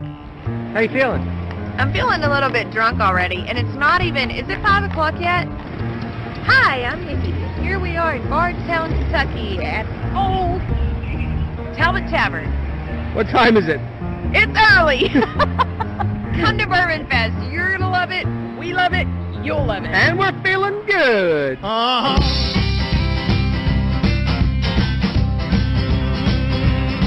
How you feeling? I'm feeling a little bit drunk already, and it's not even, is it 5 o'clock yet? Hi, I'm Nikki. Here we are in Bardstown, Kentucky at Old Talbot Tavern. What time is it? It's early. Come to Bourbon Fest. You're going to love it. We love it. You'll love it. And we're feeling good.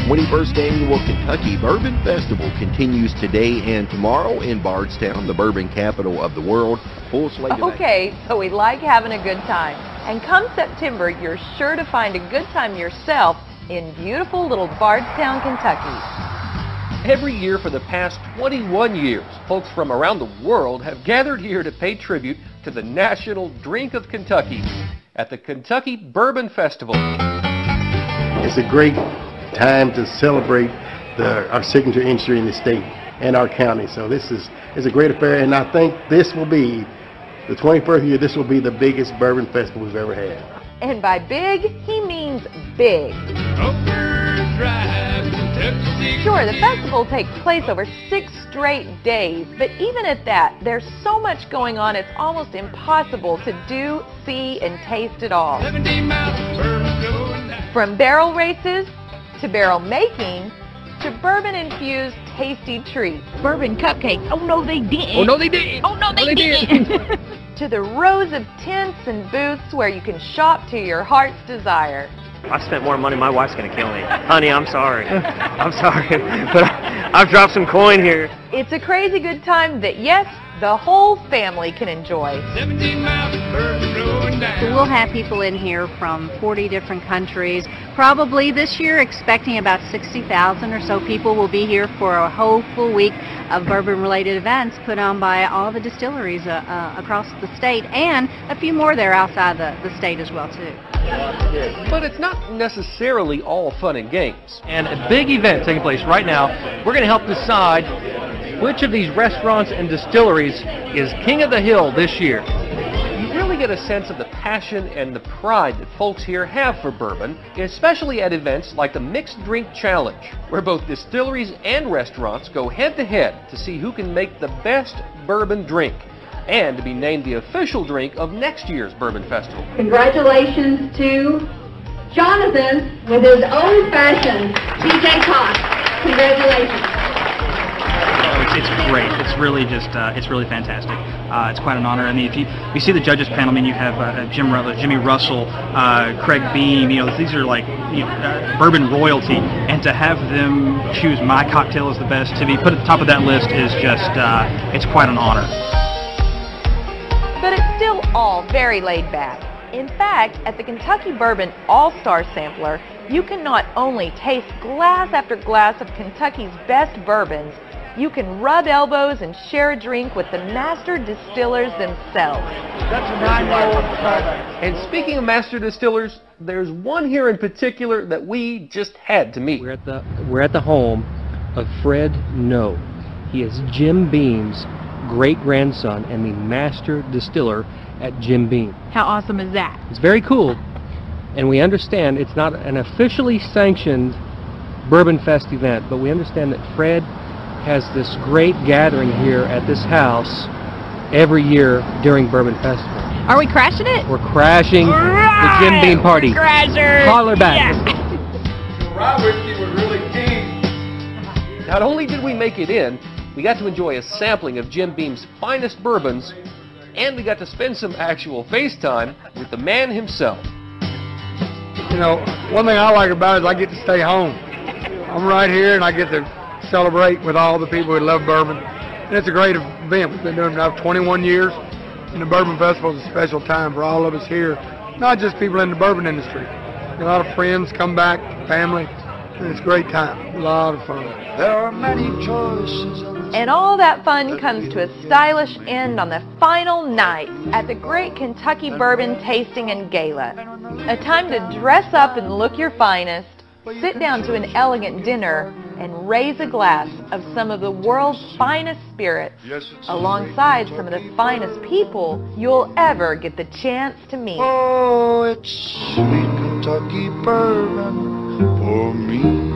21st Annual Kentucky Bourbon Festival continues today and tomorrow in Bardstown, the bourbon capital of the world. Full slate of Okay, so we like having a good time. And come September, you're sure to find a good time yourself in beautiful little Bardstown, Kentucky. Every year for the past 21 years, folks from around the world have gathered here to pay tribute to the national drink of Kentucky at the Kentucky Bourbon Festival. It's a great time to celebrate our signature industry in the state and our county. So this is a great affair, and I think this will be the 21st year. This will be the biggest bourbon festival we've ever had. And by big, he means big. Sure, the festival takes place over 6 straight days, but even at that, there's so much going on it's almost impossible to do, see, and taste it all. From barrel races to barrel making to bourbon-infused tasty treats. Bourbon cupcakes. Oh, no, they didn't. Oh, no, they didn't. Oh, no, they didn't. To the rows of tents and booths where you can shop to your heart's desire. I spent more money, my wife's going to kill me. Honey, I'm sorry. I'm sorry, but I've dropped some coin here. It's a crazy good time that, yes, the whole family can enjoy. 17 miles of bourbon rolling down. So we'll have people in here from 40 different countries. Probably this year expecting about 60,000 or so people will be here for a whole full week of bourbon-related events put on by all the distilleries across the state, and a few more there outside the state as well, too. But it's not necessarily all fun and games. And a big event taking place right now. We're going to help decide which of these restaurants and distilleries is King of the Hill this year. You really get a sense of the passion and the pride that folks here have for bourbon, especially at events like the Mixed Drink Challenge, where both distilleries and restaurants go head-to-head to see who can make the best bourbon drink, and to be named the official drink of next year's Bourbon Festival. Congratulations to Jonathan with his old-fashioned TJ Cox. Congratulations. It's great. It's really just, it's really fantastic. It's quite an honor. I mean, if you see the judges panel, I mean, you have Jimmy Russell, Craig Beam. You know, these are like bourbon royalty, and to have them choose my cocktail as the best, to be put at the top of that list is just, it's quite an honor. But it's still all very laid back. In fact, at the Kentucky Bourbon All-Star Sampler, you can not only taste glass after glass of Kentucky's best bourbons, you can rub elbows and share a drink with the master distillers themselves. That's a 9-year-old bourbon. And speaking of master distillers, there's one here in particular that we just had to meet. We're at the home of Fred Noe. He is Jim Beam's great-grandson and the master distiller at Jim Beam. How awesome is that? It's very cool, and we understand it's not an officially sanctioned Bourbon Fest event, but we understand that Fred has this great gathering here at this house every year during Bourbon Festival. Are we crashing it? We're crashing the Jim Beam party. Crashers! Holler back. Yeah. Not only did we make it in, we got to enjoy a sampling of Jim Beam's finest bourbons, and we got to spend some actual FaceTime with the man himself. You know, one thing I like about it is I get to stay home. I'm right here, and I get to celebrate with all the people who love bourbon. And it's a great event. We've been doing it now for 21 years, and the Bourbon Festival is a special time for all of us here, not just people in the bourbon industry. A lot of friends come back, family, and it's a great time. A lot of fun. There are many choices. And all that fun comes to a stylish end on the final night at the Great Kentucky Bourbon Tasting and Gala. A time to dress up and look your finest, sit down to an elegant dinner, and raise a glass of some of the world's finest spirits, alongside some of the finest people you'll ever get the chance to meet. Oh, it's sweet Kentucky bourbon for me.